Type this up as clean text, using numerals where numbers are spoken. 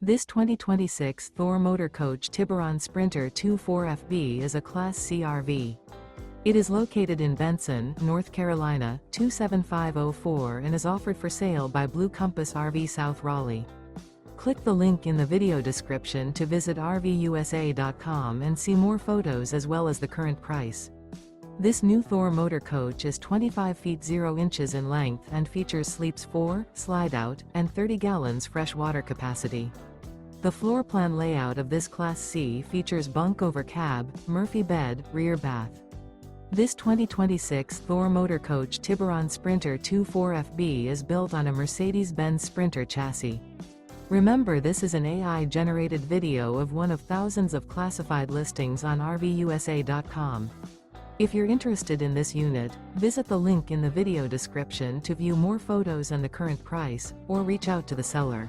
This 2026 Thor Motor Coach Tiburon Sprinter 24FB is a Class C RV. It is located in Benson, North Carolina, 27504 and is offered for sale by Blue Compass RV South Raleigh. Click the link in the video description to visit RVUSA.com and see more photos as well as the current price. This new Thor Motor Coach is 25 feet 0 inches in length and features sleeps 4, Slideout, and 30 gallons fresh water capacity. The floor plan layout of this Class C features bunk over cab, Murphy bed, rear bath. This 2026 Thor Motor Coach Tiburon Sprinter 24FB is built on a Mercedes Benz Sprinter chassis. Remember, this is an AI-generated video of one of thousands of classified listings on RVUSA.com. If you're interested in this unit, visit the link in the video description to view more photos and the current price, or reach out to the seller.